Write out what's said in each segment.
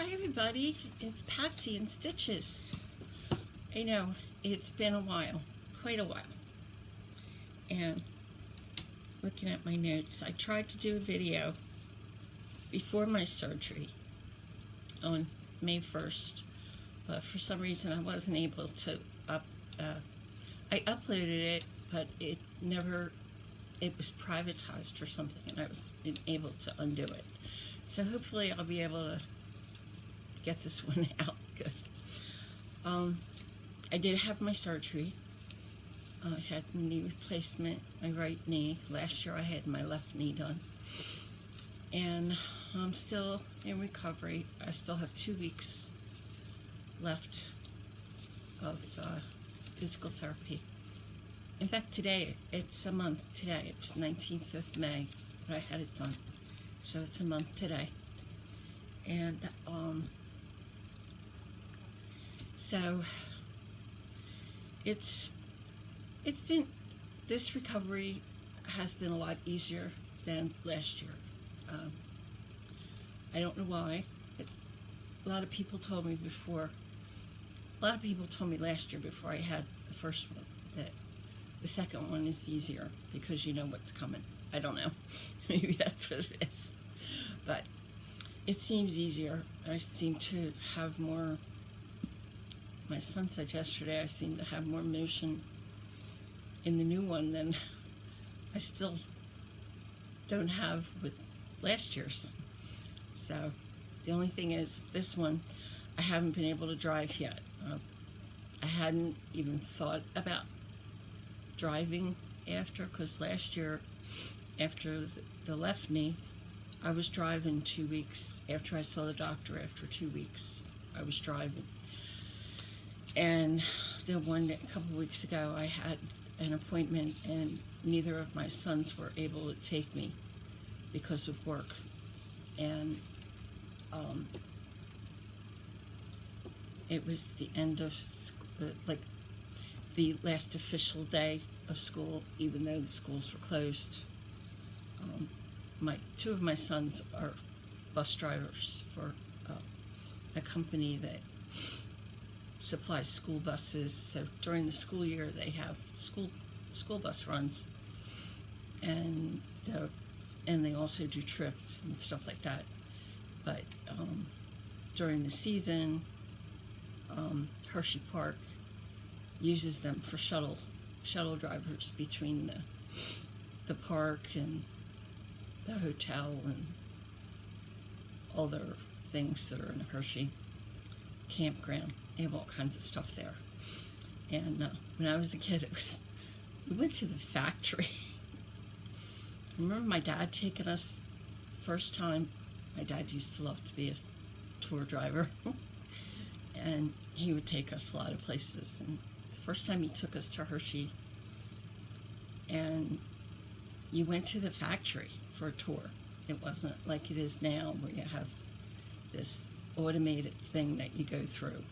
Hi everybody, it's Patsy and Stitches. I know, it's been a while, quite a while. And looking at my notes, I tried to do a video before my surgery on May 1st, but for some reason I wasn't able to I uploaded it, but it was privatized or something, and I was able to undo it. So hopefully I'll be able to get this one out good. I did have my surgery. I had knee replacement, my right knee. Last year I had my left knee done. And I'm still in recovery. I still have 2 weeks left of physical therapy. In fact, today, it's a month today. It was 19th of May that I had it done. So it's a month today. And so it's been, this recovery has been a lot easier than last year. I don't know why. A lot of people told me last year before I had the first one that the second one is easier because you know what's coming. I don't know. Maybe that's what it is. But it seems easier. I seem to have more, my son said yesterday, I seem to have more motion in the new one than I still don't have with last year's. So the only thing is, this one, I haven't been able to drive yet. I hadn't even thought about driving after, because last year, after the left knee, I was driving 2 weeks. After I saw the doctor, after 2 weeks, I was driving. And a couple weeks ago, I had an appointment, and neither of my sons were able to take me because of work. And it was the end of like the last official day of school, even though the schools were closed. Two of my sons are bus drivers for a company that supplies school buses. So during the school year, they have school bus runs, and they also do trips and stuff like that. But during the season, Hershey Park uses them for shuttle drivers between the park and the hotel and all their things that are in the Hershey campground. They have all kinds of stuff there. And when I was a kid, we went to the factory. I remember my dad taking us first time. My dad used to love to be a tour driver. And he would take us a lot of places. And the first time he took us to Hershey, and you went to the factory for a tour. It wasn't like it is now, where you have this automated thing that you go through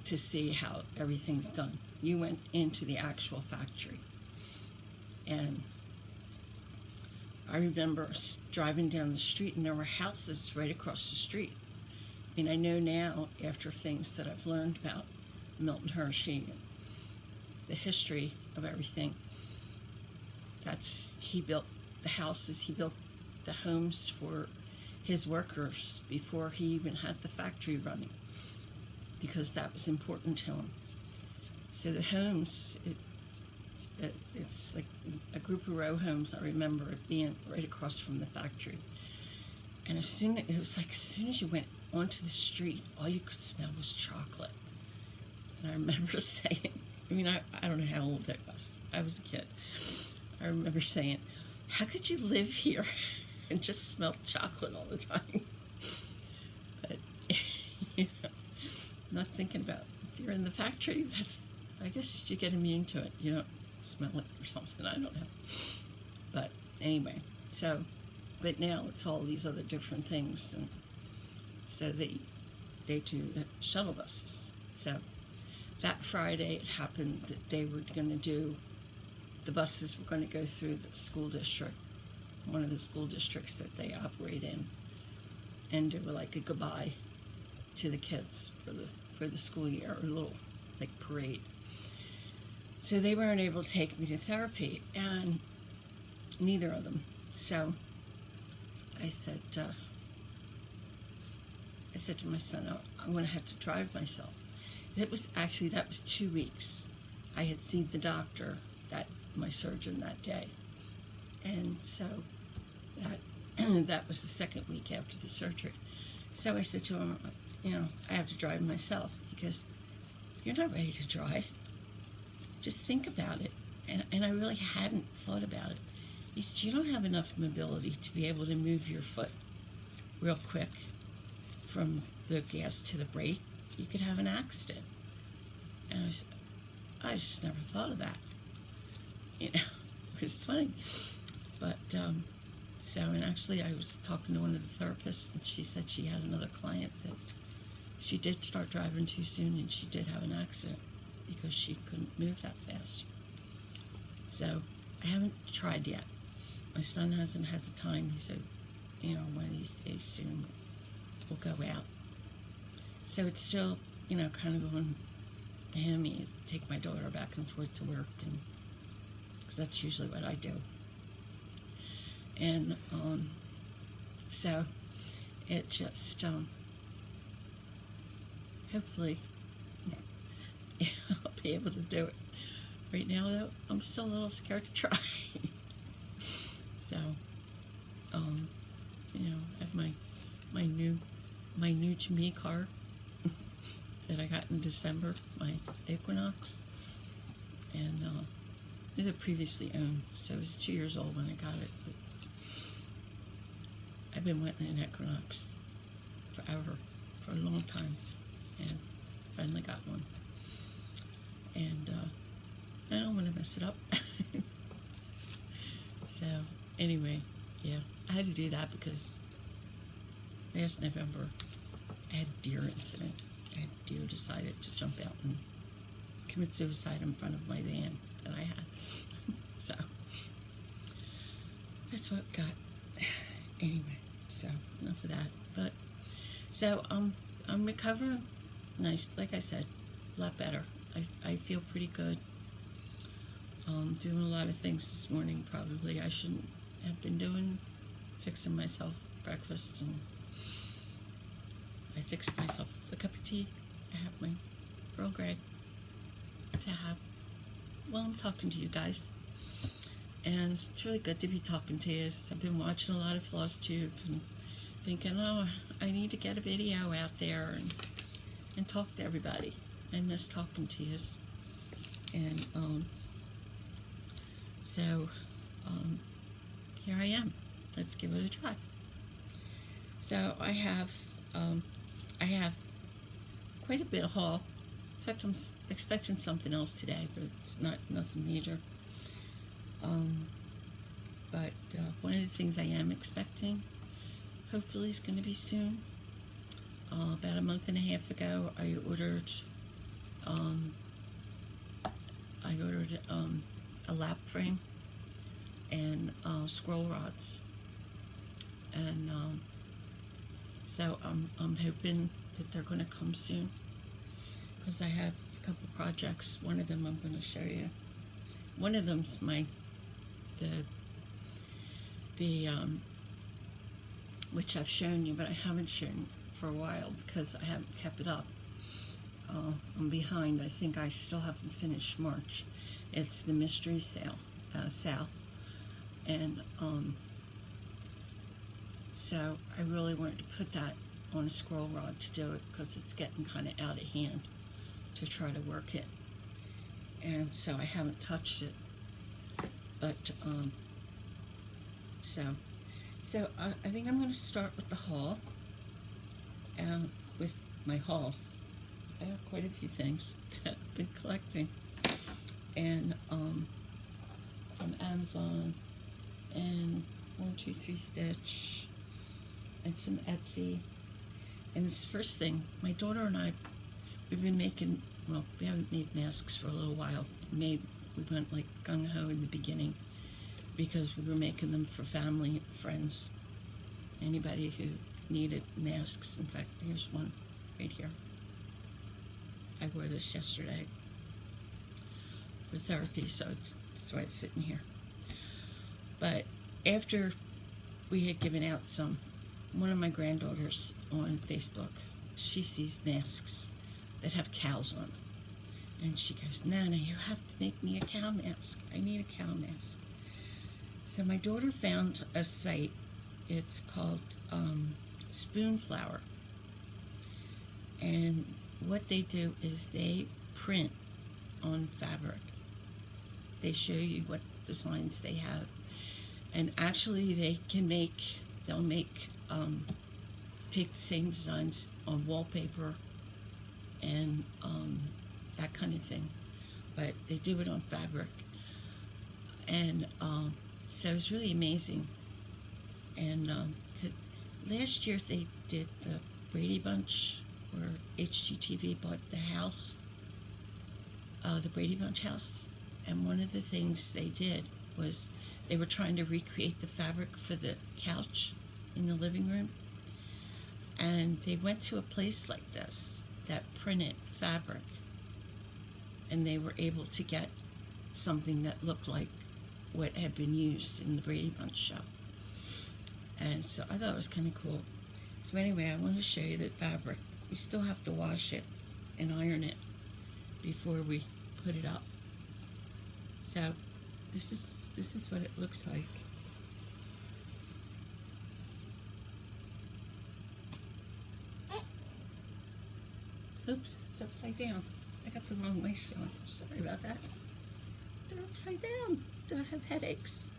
to see how everything's done. You went into the actual factory. And I remember driving down the street, and there were houses right across the street. I mean, I know now, after things that I've learned about Milton Hershey and the history of everything, he built the houses, he built the homes for his workers before he even had the factory running, because that was important to him. So the homes, it's like a group of row homes. I remember it being right across from the factory. And as soon as you went onto the street, all you could smell was chocolate. And I remember saying, I mean, I don't know how old I was. I was a kid. I remember saying, how could you live here and just smell chocolate all the time? But, not thinking about, if you're in the factory, I guess you should get immune to it. You don't smell it or something, I don't know. But anyway, but now it's all these other different things, and so they do the shuttle buses. So that Friday, it happened that they were going to do, the buses were going to go through the school district, one of the school districts that they operate in, and do like a goodbye to the kids for the school year, or a little like parade. So they weren't able to take me to therapy, and neither of them. So I said to my son, oh, I'm going to have to drive myself. That was 2 weeks. I had seen the doctor, my surgeon, that day. And so that was the second week after the surgery. So I said to him, I have to drive myself. He goes, you're not ready to drive. Just think about it. And I really hadn't thought about it. He said, you don't have enough mobility to be able to move your foot real quick from the gas to the brake. You could have an accident. And I said, I just never thought of that. It was funny. But, and actually I was talking to one of the therapists, and she said she had another client that she did start driving too soon, and she did have an accident because she couldn't move that fast. So I haven't tried yet. My son hasn't had the time. He said, one of these days soon we'll go out. So it's still, kind of going to him. He take my daughter back and forth to work, and because that's usually what I do. And so it just hopefully I'll be able to do it. Right now, though, I'm still a little scared to try. So, I have my new to me car that I got in December, my Equinox, and it was previously owned, so it was 2 years old when I got it. But I've been wanting an Equinox forever, for a long time, and finally got one. And I don't want to mess it up. So, anyway, yeah, I had to do that because last November I had a deer incident. A deer decided to jump out and commit suicide in front of my van that I had. So, that's what got. Anyway, so enough of that. But, so I'm recovering nice, like I said, a lot better. I feel pretty good. Doing a lot of things this morning probably I shouldn't have been doing. Fixing myself breakfast, and I fixed myself a cup of tea. I have my Earl Grey to have while I'm talking to you guys. And it's really good to be talking to you. I've been watching a lot of Floss Tube and thinking, oh, I need to get a video out there and talk to everybody. I miss talking to you. And so here I am. Let's give it a try. So I have quite a bit of haul. In fact, I'm expecting something else today, but it's nothing major. But one of the things I am expecting, hopefully, is going to be soon. About a month and a half ago, I ordered a lap frame and scroll rods, and so I'm hoping that they're going to come soon, because I have a couple projects. One of them I'm going to show you. One of them's which I've shown you, but I haven't shown for a while because I haven't kept it up. I'm behind. I think I still haven't finished March. It's the mystery sale, and so I really wanted to put that on a scroll rod to do it, because it's getting kind of out of hand to try to work it, and so I haven't touched it. But so I think I'm going to start with the haul, with my hauls. I have quite a few things that I've been collecting, and from Amazon, and 123 Stitch, and some Etsy. And this first thing, my daughter and I, we've been making, well, we haven't made masks for a little while. We went like gung-ho in the beginning, because we were making them for family and friends, anybody who needed masks. In fact, here's one right here. I wore this yesterday for therapy, so that's why it's sitting here. But after we had given out some, one of my granddaughters on Facebook, she sees masks that have cows on them. And she goes, Nana, you have to make me a cow mask. I need a cow mask. So my daughter found a site. It's called Spoonflower. And what they do is they print on fabric. They show you what designs they have. And actually they'll make, take the same designs on wallpaper and that kind of thing. But they do it on fabric. And so it's really amazing. And last year they did the Brady Bunch, where HGTV bought the house, the Brady Bunch house. And one of the things they did was they were trying to recreate the fabric for the couch in the living room. And they went to a place like this that printed fabric. And they were able to get something that looked like what had been used in the Brady Bunch show. And so I thought it was kind of cool. So anyway, I want to show you the fabric. We still have to wash it and iron it before we put it up. So this is what it looks like. Oops, it's upside down. I got the wrong lace on. Sorry about that. They're upside down. Do I have headaches?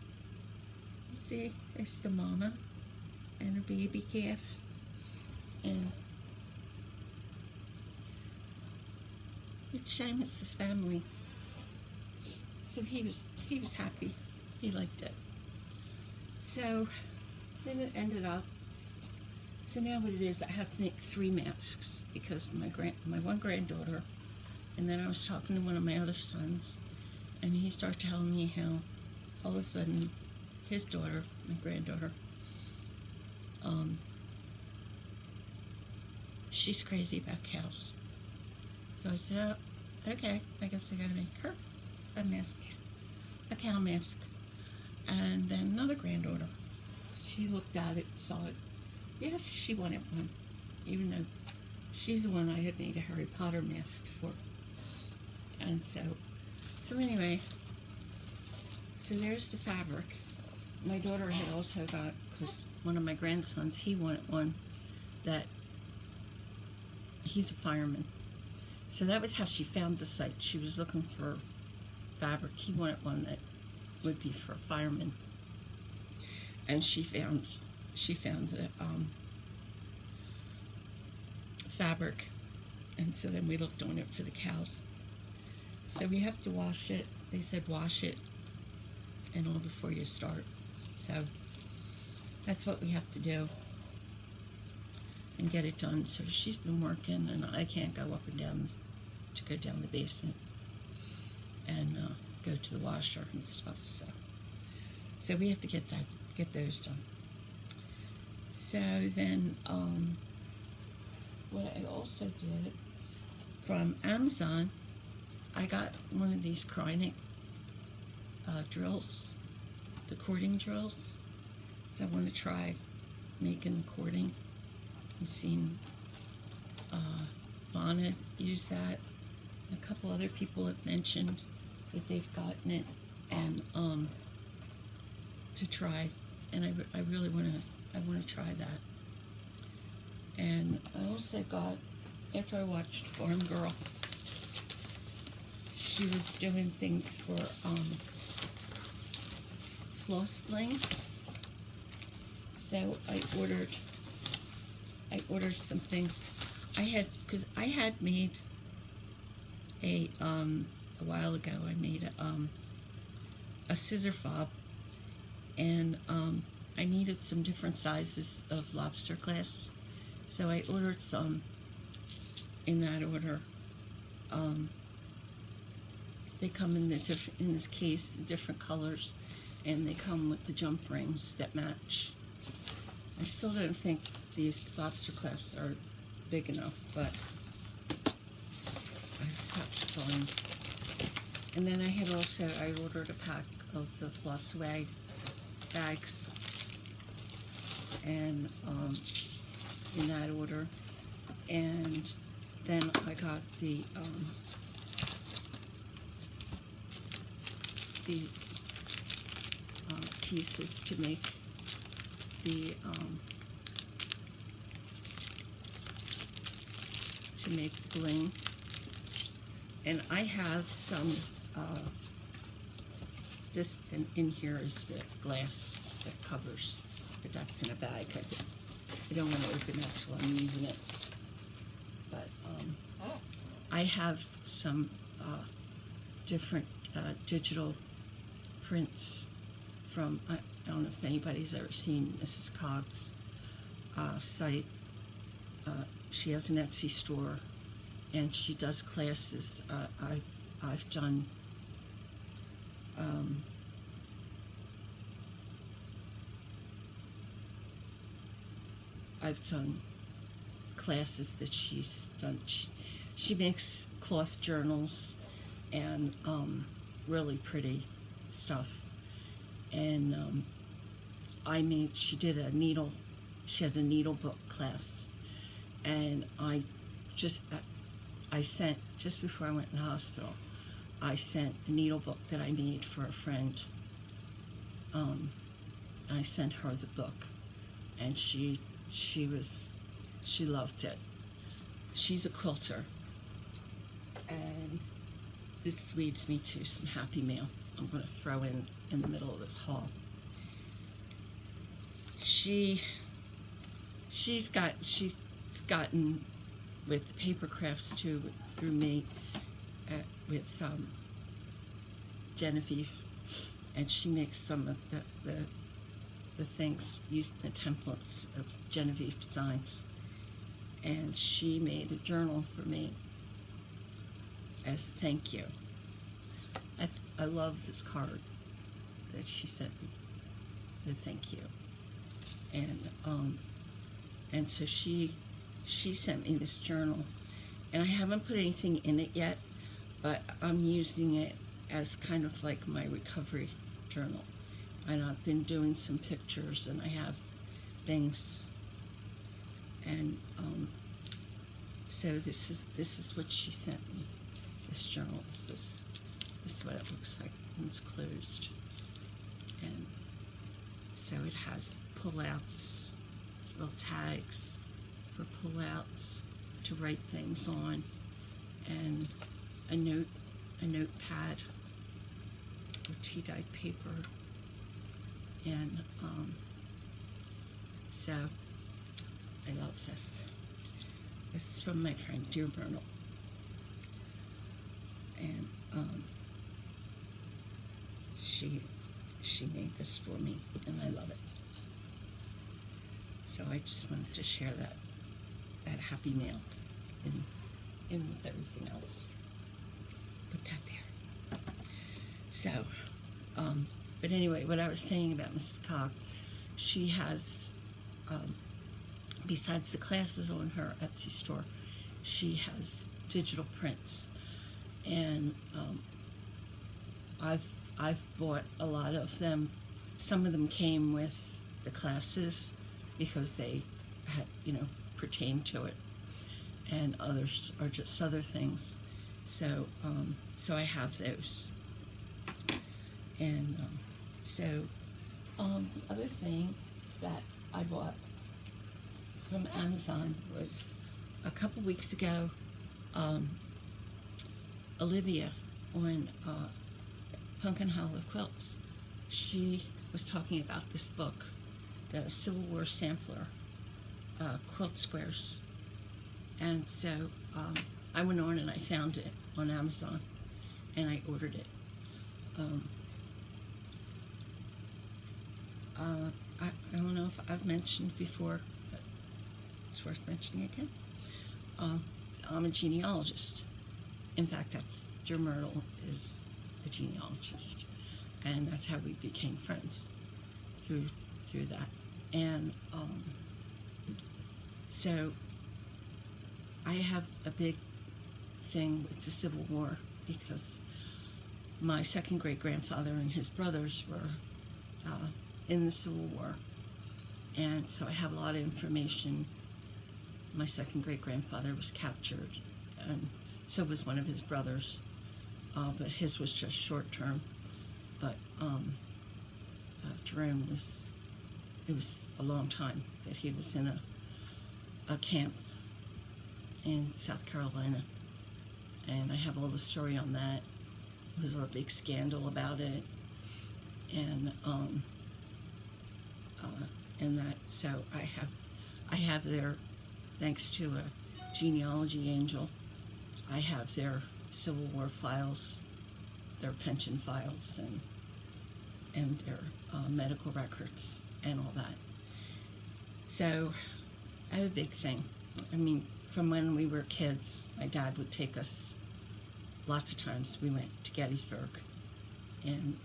You see, there's the mama and her baby calf. And it's Seamus's family. So he was happy. He liked it. So then it ended up. So now what it is, I have to make 3 masks because my one granddaughter, and then I was talking to one of my other sons, and he started telling me how all of a sudden his daughter, my granddaughter, she's crazy about cows. So I said, oh, okay, I guess I gotta make her a mask, a cow mask. And then another granddaughter, she looked at it, saw it. Yes, she wanted one, even though she's the one I had made a Harry Potter masks for. And so anyway, so there's the fabric. My daughter had also got, because one of my grandsons, he wanted one that, he's a fireman. So that was how she found the site. She was looking for fabric. He wanted one that would be for a fireman. And she found the fabric. And so then we looked on it for the cows. So we have to wash it. They said wash it and all before you start. So that's what we have to do and get it done. So she's been working, and I can't go up and down to go down the basement and go to the washer and stuff. So we have to get those done. So then what I also did from Amazon, I got one of these Krynic drills, the cording drills. So I want to try making the cording. I've seen Bonnet use that. A couple other people have mentioned that they've gotten it and to try. And I really want to try that. And I also got, after I watched Farm Girl, she was doing things for Floss bling. So I ordered some things. Because I had made a while ago, I made a scissor fob, and I needed some different sizes of lobster clasps. So I ordered some in that order. They come in in this case, the different colors, and they come with the jump rings that match. I still don't think these lobster clasps are big enough, but I stopped buying. And then I ordered a pack of the Floss Away bags, and in that order. And then I got these pieces to make the bling. And I have some. This in here is the glass that covers, but that's in a bag. I don't want to open that till I'm using it. But I have some different digital prints from, I don't know if anybody's ever seen Mrs. Cogg's site. She has an Etsy store, and she does classes. I've done classes that she's done. She makes cloth journals and really pretty stuff. And she did she had a needle book class, and I sent, just before I went in the hospital, I sent a needle book that I made for a friend. I sent her the book, and she loved it. She's a quilter, and this leads me to some happy mail I'm going to throw in the middle of this haul. She's gotten with paper crafts too, through me, with Genevieve, and she makes some of the things using the templates of Genevieve designs, and she made a journal for me as thank you. I love this card that she sent me, the thank you, and so she sent me this journal, and I haven't put anything in it yet, but I'm using it as kind of like my recovery journal. And I've been doing some pictures, and I have things, and so this is what she sent me. This journal is this is what it looks like when it's closed, and so it has pullouts, little tags for pullouts to write things on, and a notepad or tea-dyed paper, and so I love this. This is from my friend Dear Myrtle, and she made this for me, and I love it. So I just wanted to share that happy mail in with everything else. Put that there. So, but anyway, what I was saying about Mrs. Cogg, she has, besides the classes on her Etsy store, she has digital prints, and I've bought a lot of them. Some of them came with the classes because they had, pertain to it, and others are just other things. So so I have those. And the other thing that I bought from Amazon was a couple weeks ago. Olivia on Pumpkin Hollow Quilts, she was talking about this book, the Civil War Sampler Quilt Squares, and so I went on and I found it on Amazon, and I ordered it. I don't know if I've mentioned before, but it's worth mentioning again. I'm a genealogist. In fact, Dear Myrtle is a genealogist, and that's how we became friends, through that. And so I have a big thing with the Civil War because my second great-grandfather and his brothers were in the Civil War, and so I have a lot of information. My second great-grandfather was captured, and so was one of his brothers, but his was just short-term. But Jerome it was a long time that he was in a camp in South Carolina, and I have all the story on that. There was a big scandal about it, and that, so I have their, thanks to a genealogy angel, I have their Civil War files, their pension files, and their medical records and all that. So I have a big thing. I mean, from when we were kids, my dad would take us lots of times. We went to Gettysburg, and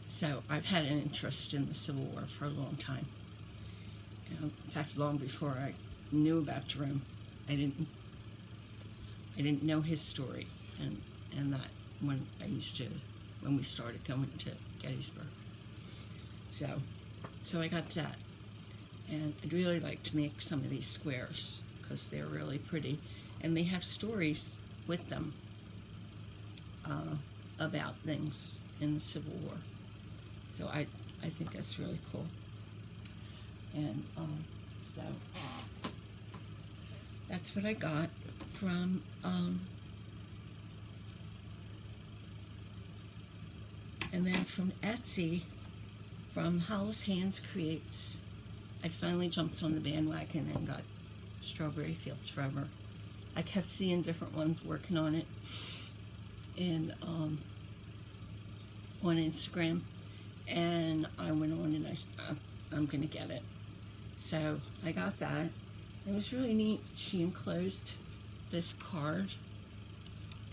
so I've had an interest in the Civil War for a long time. In fact, long before I knew about Jerome, I didn't know his story, and that when we started going to Gettysburg. So I got that, and I'd really like to make some of these squares because they're really pretty, and they have stories with them about things in the Civil War. So I think that's really cool. And so that's what I got from and then from Etsy, from Hollis Hands Creates, I finally jumped on the bandwagon and got Strawberry Fields Forever. I kept seeing different ones working on it, and on Instagram, and I went on and I'm gonna get it. So I got that. It was really neat. She enclosed this card,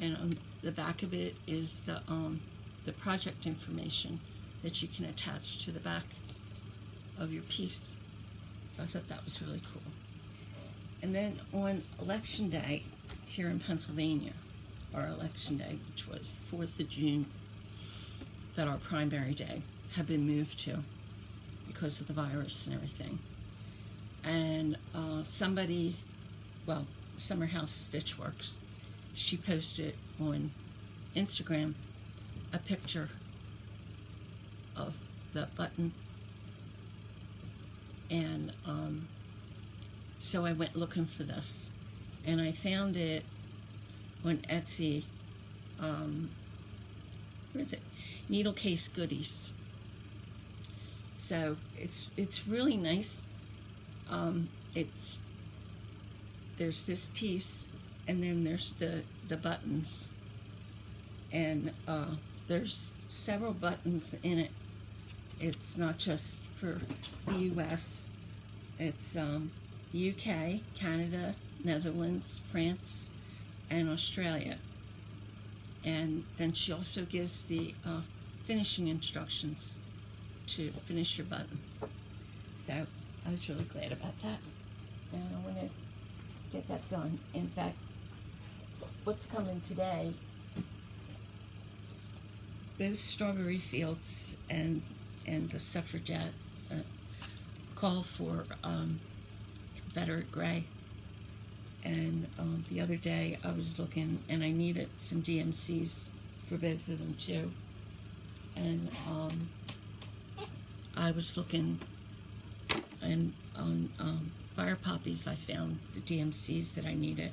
and on the back of it is the project information that you can attach to the back of your piece. So I thought that was really cool. And then on Election Day here in Pennsylvania, our Election Day, which was 4th of June, that our primary day had been moved to because of the virus and everything. And somebody, well, Summer House Stitchworks, she posted on Instagram a picture of the button, and so I went looking for this, and I found it on Etsy. Where is it? Needle Case Goodies. So it's really nice. There's this piece, and then there's the buttons, and there's several buttons in it. It's not just for the U.S. It's UK, Canada, Netherlands, France, and Australia. And then she also gives the finishing instructions to finish your button. So I was really glad about that, and I want to get that done. In fact, what's coming today, both Strawberry Fields and the Suffragette call for Confederate Gray. And the other day I was looking, and I needed some DMCs for both of them too. And I was looking, and on Fire Poppies I found the DMCs that I needed,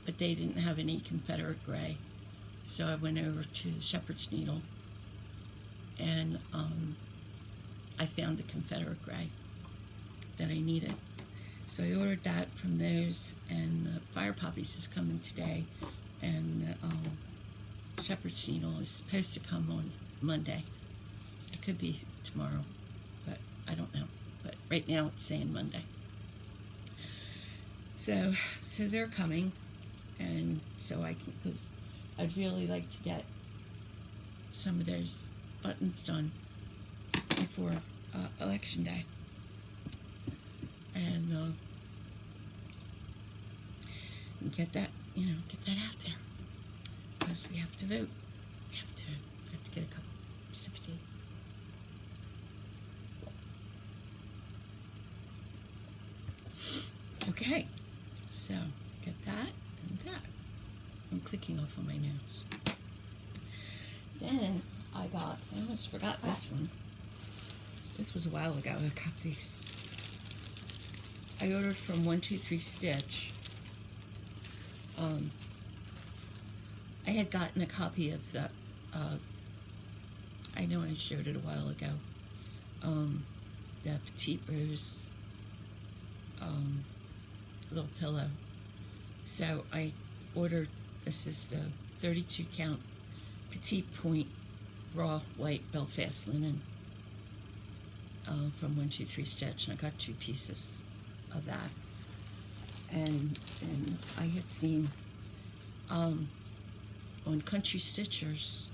but they didn't have any Confederate Gray. So I went over to the Shepherd's Needle, and I found the Confederate Gray that I needed. So I ordered that from those, and the Fire Poppies is coming today, and the Shepherd's Needle is supposed to come on Monday. It could be tomorrow, but I don't know. But right now it's saying Monday. So they're coming, and so I can, because I'd really like to get some of those buttons done before Election Day. And and get that, get that out there. Because we have to vote. I have to get a cup of tea. Okay, so get that and that. I'm clicking off on my notes. Then I almost forgot this one. This was a while ago. I got these. I ordered from 123 Stitch. I had gotten a copy of the, I know I showed it a while ago, the Petite Rose little pillow. So I ordered, this is the 32 count Petite Point raw white Belfast linen from 123 Stitch, and I got 2 pieces of that. And I had seen on Country Stitchers,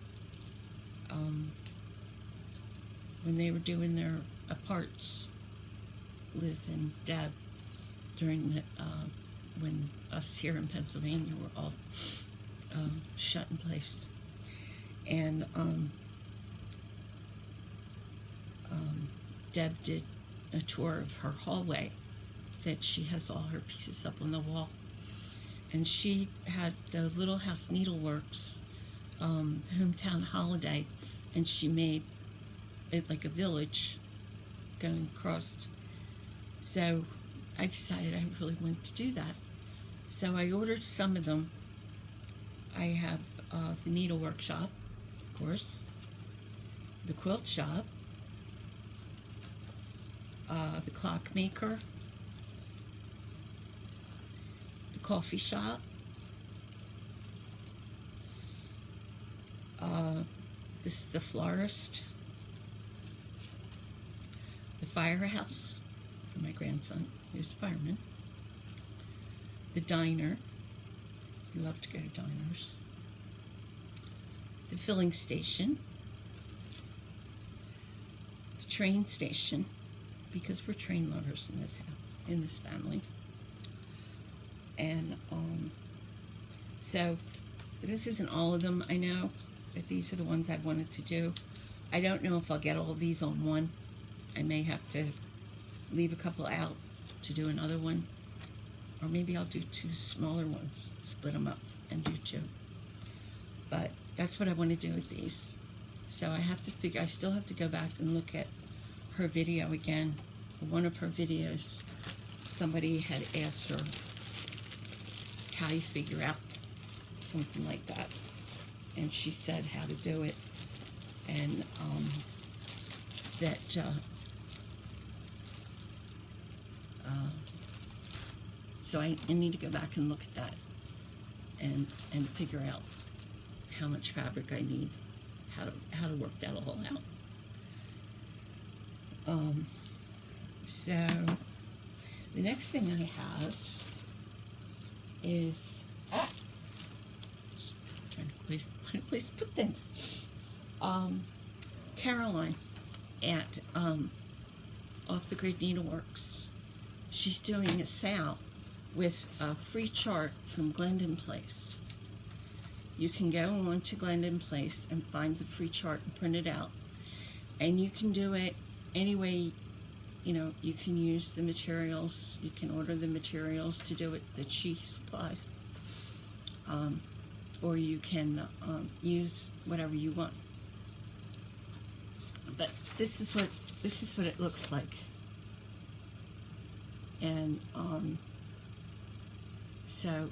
when they were doing their parts, Liz and Deb, during the, when us here in Pennsylvania were all shut in place. And Deb did a tour of her hallway that she has all her pieces up on the wall. And she had the Little House Needleworks hometown holiday, and she made it like a village going across. So I decided I really wanted to do that. So I ordered some of them. I have the Needlework Shop, of course, the Quilt Shop, the Clockmaker, the Coffee Shop, this is the Florist, the Firehouse for my grandson, who's a fireman, the Diner, he loved to go to diners, the Filling Station, the Train Station, because we're train lovers in this house, in this family. And so this isn't all of them. I know that these are the ones I wanted to do. I don't know if I'll get all of these on one. I may have to leave a couple out to do another one, or maybe I'll do 2 smaller ones, split them up and do 2. But that's what I want to do with these. So I have to figure, I still have to go back and look at her video again. One of her videos, somebody had asked her how you figure out something like that, and she said how to do it, and so I need to go back and look at that and figure out how much fabric I need, how to work that all out. So the next thing I have is trying to find a place to put things. Caroline at off the Grid Needleworks. She's doing a sale with a free chart from Glendon Place. You can go on to Glendon Place and find the free chart and print it out. And you can do it any way, you can use the materials, you can order the materials to do it that she supplies. Or you can use whatever you want. But this is what it looks like. And so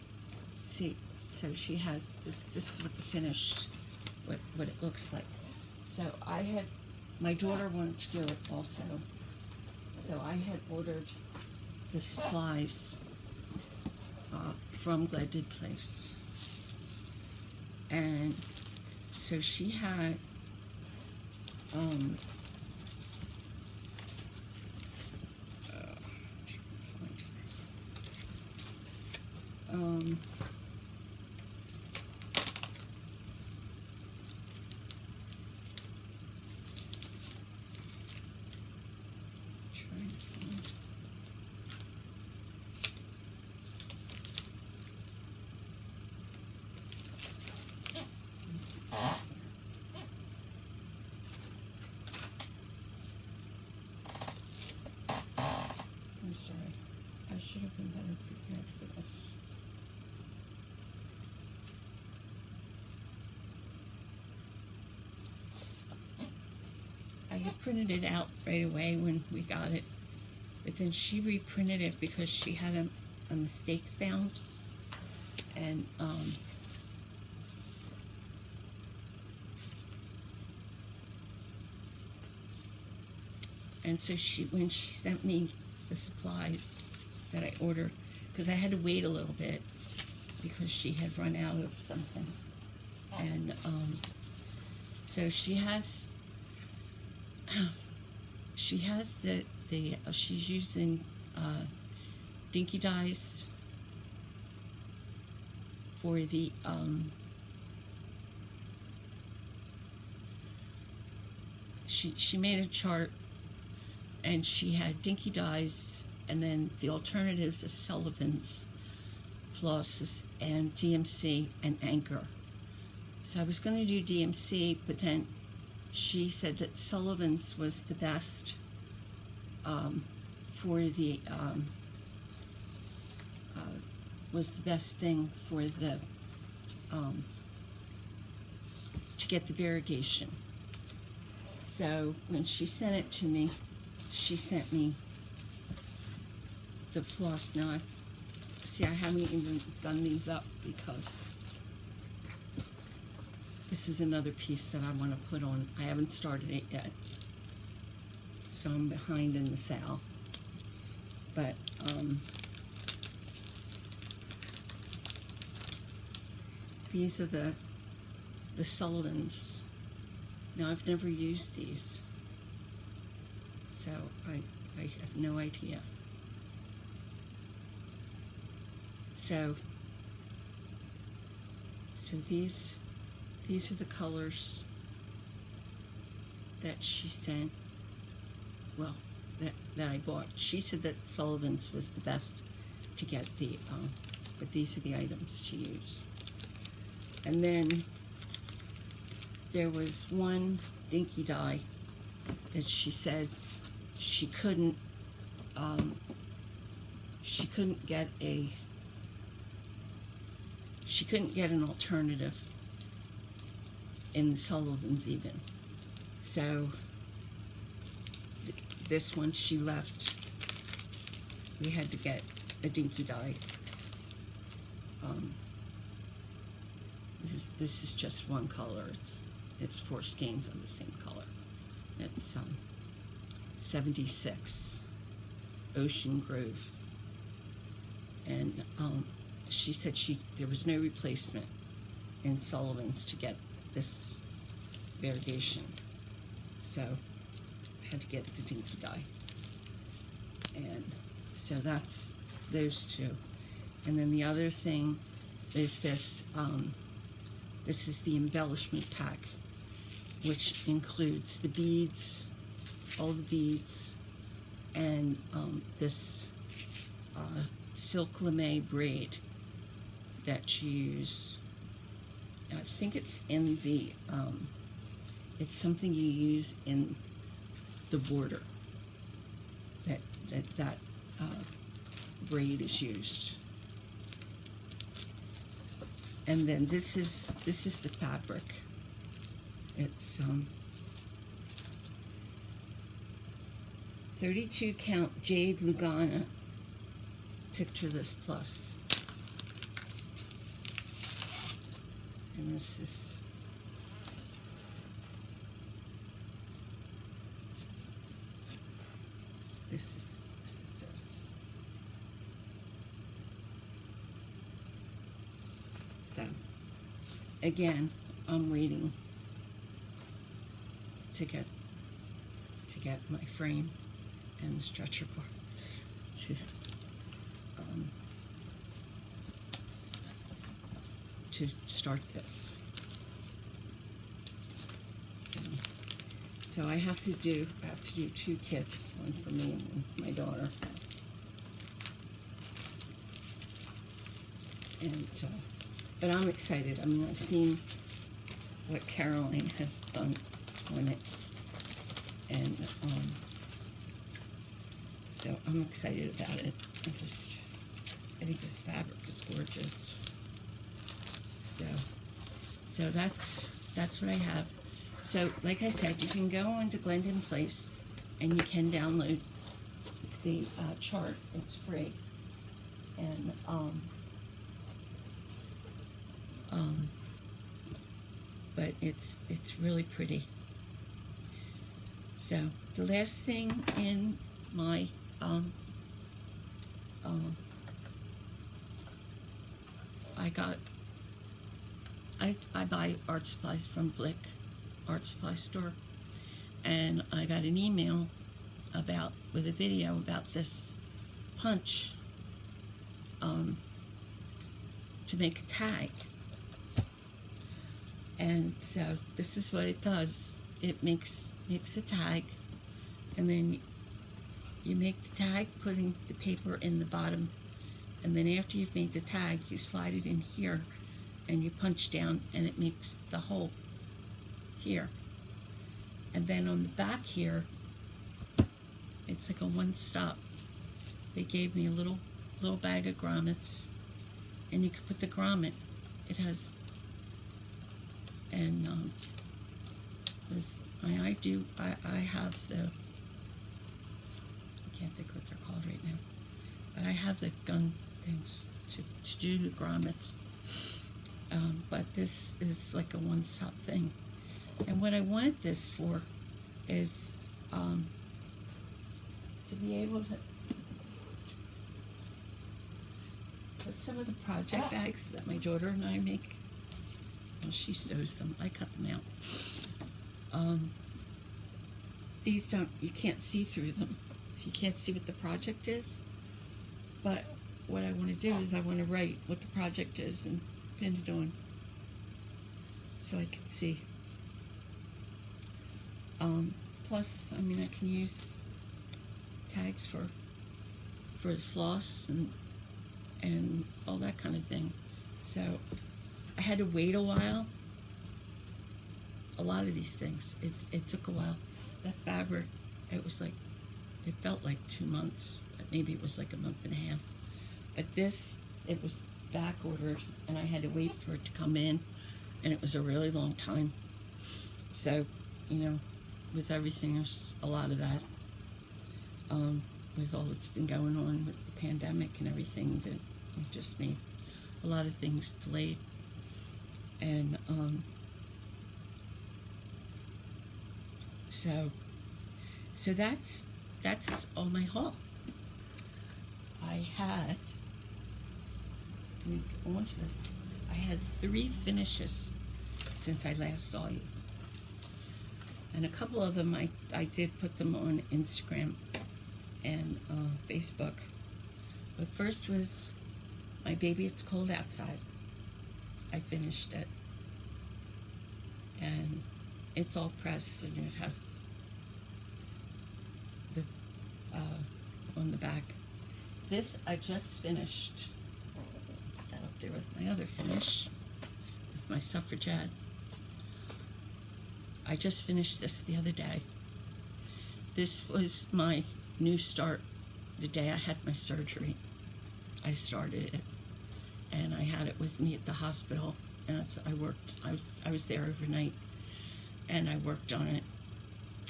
she has this is what the finished, what it looks like. So my daughter wanted to do it also. So I had ordered the supplies from Glendon Place. And so she had I'm sorry. I should have been better prepared for this. I had printed it out right away when we got it, but then she reprinted it because she had a mistake found, and so when she sent me the supplies that I ordered, because I had to wait a little bit because she had run out of something, and so she has she's using dinky dyes for the she made a chart, and she had dinky dyes, and then the alternatives is Sullivan's, Floss, and DMC, and Anchor. So I was going to do DMC, but then she said that Sullivan's was the best was the best thing for the to get the variegation. So when she sent it to me, she sent me the Floss. Now, I haven't even done these up because this is another piece that I want to put on. I haven't started it yet, so I'm behind in the sale. But these are the Sullivans. Now, I've never used these, so I have no idea. So these are the colors that she sent. Well, that I bought. She said that Sullivan's was the best to get the, but these are the items to use. And then there was one dinky dye that she said she couldn't get an alternative in Sullivan's even. So this one she left. We had to get a dinky dye. This is just one color. It's 4 skeins of the same color. It's 76 Ocean Grove, and she said there was no replacement in Sullivan's to get this variegation, so I had to get the dinky dye. And so that's those two. And then the other thing is this. This is the embellishment pack, which includes the beads, all the beads, and this silk lame braid that you use. I think it's in the, it's something you use in the border, that braid is used. And then this is the fabric. It's 32 count Jade Lugana Pictureless Plus. And this is this. So, again, I'm waiting to get my frame and the stretcher bar to start this. So I have to do 2 kits, one for me and one for my daughter. And but I'm excited. I mean, I've seen what Caroline has done on it, and So I'm excited about it. I think this fabric is gorgeous. So that's what I have. So like I said, you can go onto Glendon Place and you can download the chart. It's free. And but it's really pretty. So the last thing in my I buy art supplies from Blick art supply store, and I got an email with a video about this punch to make a tag. And so this is what it does. It makes a tag, and then you make the tag putting the paper in the bottom, and then after you've made the tag, you slide it in here and you punch down, and it makes the hole here. And then on the back here, it's like a one-stop. They gave me a little bag of grommets, and you can put the grommet. It has, and I have the, I can't think what they're called right now, but I have the gun things to do the grommets. But this is like a one-stop thing. And what I wanted this for is to be able to put some of the project bags that my daughter and I make. Well, she sews them. I cut them out. These you can't see through them. You can't see what the project is. But what I want to do is I want to write what the project is and pin it on so I can see. Plus, I mean, I can use tags for the floss and all that kind of thing. So I had to wait a while. A lot of these things, it took a while. That fabric, it felt like 2 months. Maybe it was like a month and a half. But this, it was back ordered, and I had to wait for it to come in, and it was a really long time. So, you know, with everything, there's a lot of that. With all that's been going on with the pandemic and everything, that it just made a lot of things delayed. And so that's all my haul. I had, let me go on to this. I had 3 finishes since I last saw you. And a couple of them, I did put them on Instagram and Facebook. But first was my Baby It's Cold Outside. I finished it. And it's all pressed, and it has the on the back. This I just finished. Put that up there with my other finish, with my suffragette. I just finished this the other day. This was my new start. The day I had my surgery, I started it, and I had it with me at the hospital. And I was there overnight, and I worked on it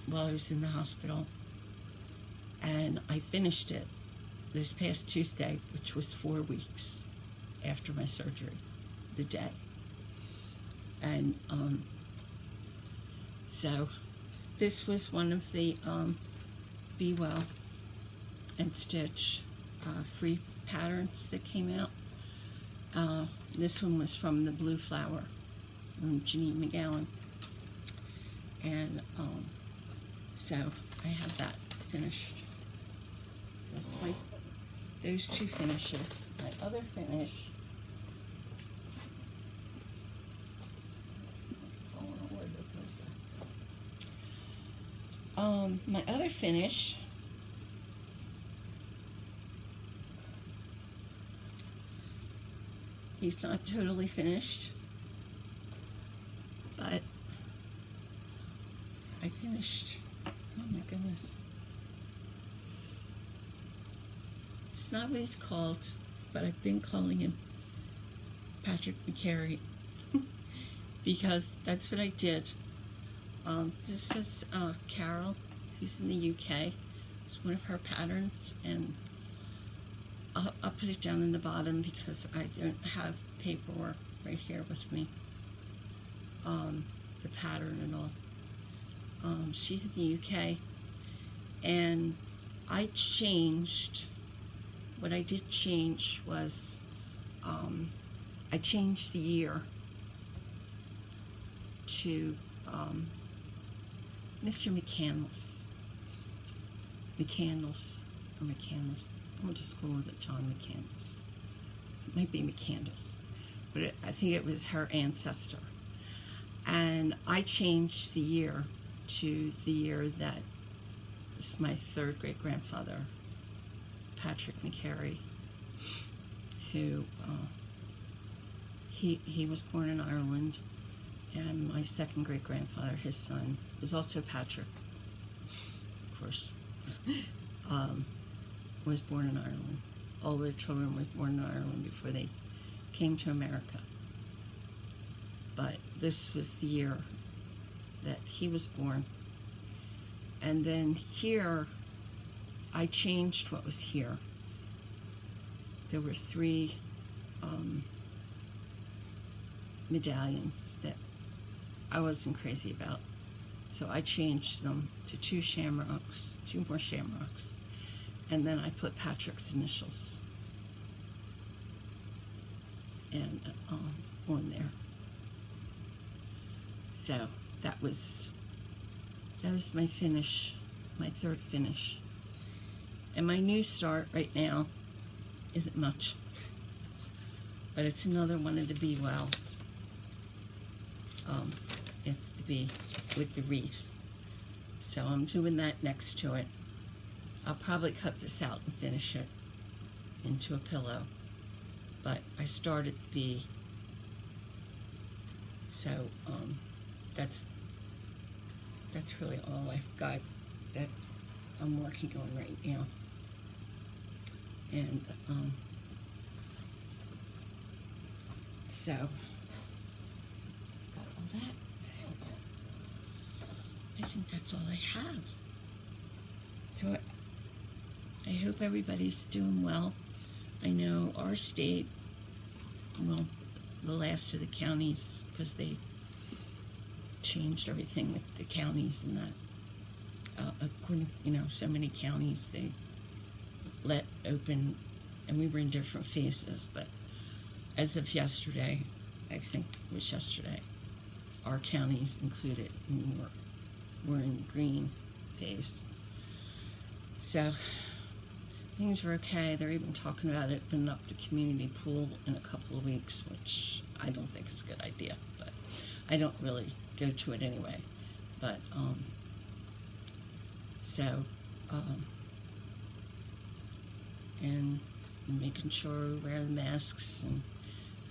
while I was in the hospital. And I finished it this past Tuesday, which was 4 weeks after my surgery, the day. And so this was one of the Be Well and Stitch free patterns that came out. This one was from the Blue Flower from Janine McGowan. And so I have that finished. So that's those 2 finishes. My other finish, he's not totally finished, but I finished, oh my goodness, It's not what he's called, but I've been calling him Patrick McCary because that's what I did. This was Carol, who's in the UK. It's one of her patterns, and I'll put it down in the bottom because I don't have paperwork right here with me. The pattern and all. She's in the UK, and I changed. What I did change was I changed the year to Mr. McCandless. McCandless. I went to school with it, John McCandless. It might be McCandless, but I think it was her ancestor. And I changed the year to the year that was my third great-grandfather, Patrick McCary, who he was born in Ireland, and my second great-grandfather, his son, was also Patrick, of course, was born in Ireland. All their children were born in Ireland before they came to America. But this was the year that he was born. And then here, I changed what was here. There were 3 medallions that I wasn't crazy about. So I changed them to 2 shamrocks, 2 more shamrocks. And then I put Patrick's initials and on there. So that was my finish, my third finish. And my new start right now isn't much, but it's another one of the Be Well. It's the bee with the wreath. So I'm doing that next to it. I'll probably cut this out and finish it into a pillow, but I started the bee. So that's really all I've got that I'm working on right now. And so got all that. I think that's all I have. So I hope everybody's doing well. I know our state, well, the last of the counties, because they changed everything with the counties and that. According, so many counties they let open, and we were in different phases, but as of yesterday, I think it was yesterday, our counties included in New York were in green phase. So things were okay. They're even talking about opening up the community pool in a couple of weeks, which I don't think is a good idea, but I don't really go to it anyway. But and making sure we wear the masks. And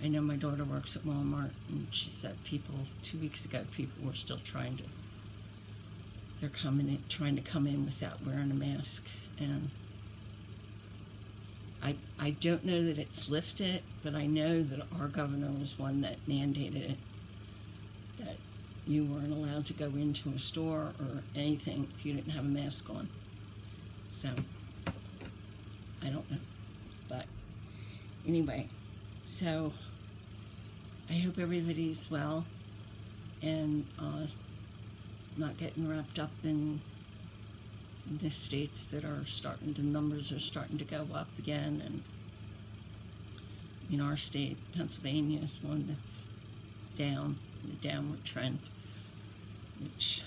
I know my daughter works at Walmart, and she said 2 weeks ago, people were still trying to come in without wearing a mask. And I don't know that it's lifted, but I know that our governor was one that mandated it, that you weren't allowed to go into a store or anything if you didn't have a mask on. So I don't know, but anyway, so I hope everybody's well and not getting wrapped up in the states that are the numbers are starting to go up again. And in our state, Pennsylvania is one that's down, the downward trend, which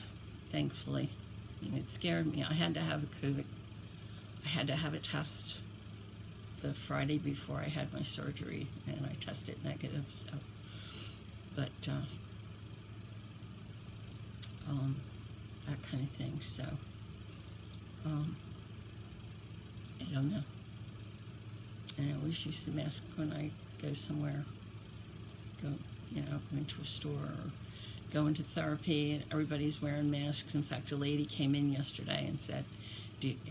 thankfully, it scared me. I had to have I had to have a test the Friday before I had my surgery, and I tested negative, so, but, that kind of thing, so, I don't know. And I always use the mask when I go somewhere, go into a store or go into therapy, and everybody's wearing masks. In fact, a lady came in yesterday and said,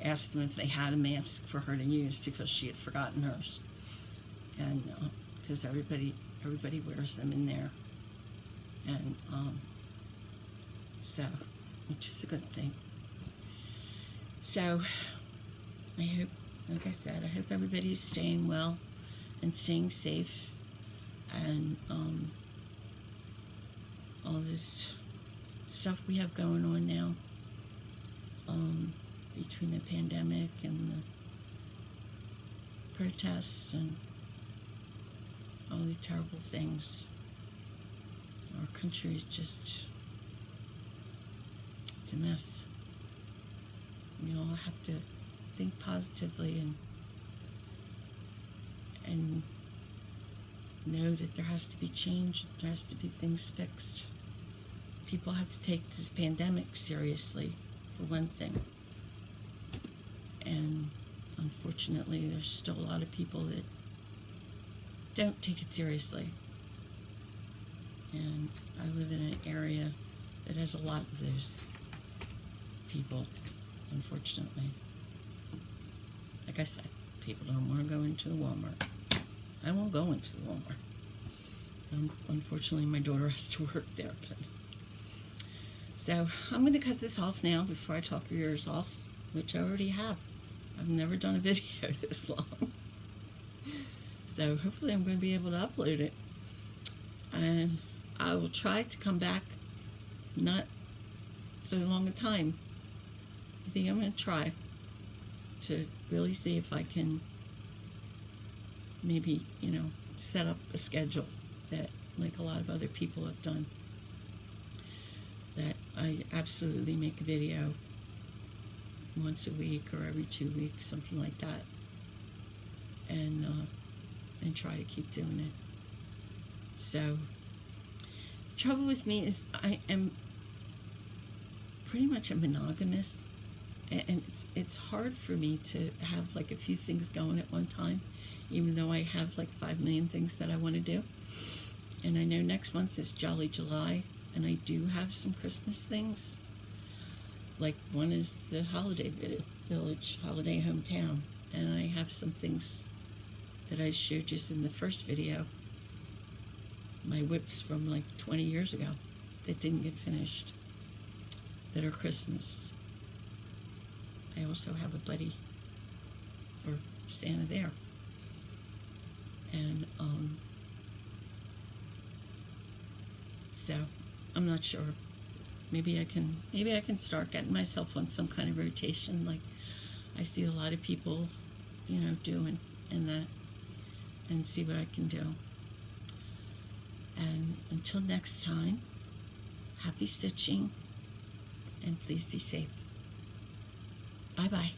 asked them if they had a mask for her to use because she had forgotten hers, and because everybody wears them in there, and so, which is a good thing. So I hope, like I said, I hope everybody's staying well and staying safe, and all this stuff we have going on now, between the pandemic and the protests and all the terrible things. Our country is just, it's a mess. We all have to think positively and know that there has to be change, there has to be things fixed. People have to take this pandemic seriously, for one thing. And unfortunately, there's still a lot of people that don't take it seriously. And I live in an area that has a lot of those people, unfortunately. Like I said, people don't want to go into the Walmart. I won't go into the Walmart. Unfortunately, my daughter has to work there. But so I'm going to cut this off now before I talk your ears off, which I already have. I've never done a video this long. So hopefully I'm going to be able to upload it. And I will try to come back not so long a time. I think I'm going to try to really see if I can maybe, set up a schedule that, like a lot of other people have done, that I absolutely make a video once a week or every 2 weeks, something like that, and try to keep doing it. So the trouble with me is I am pretty much a monogamous, and it's hard for me to have like a few things going at one time, even though I have like 5 million things that I want to do. And I know next month is Jolly July, and I do have some Christmas things. Like one is the Holiday Village, Holiday Hometown, and I have some things that I showed just in the first video, my whips from like 20 years ago that didn't get finished, that are Christmas. I also have a buddy for Santa there. And so I'm not sure. Maybe I can start getting myself on some kind of rotation, like I see a lot of people, doing in that, and see what I can do. And until next time, happy stitching, and please be safe. Bye-bye.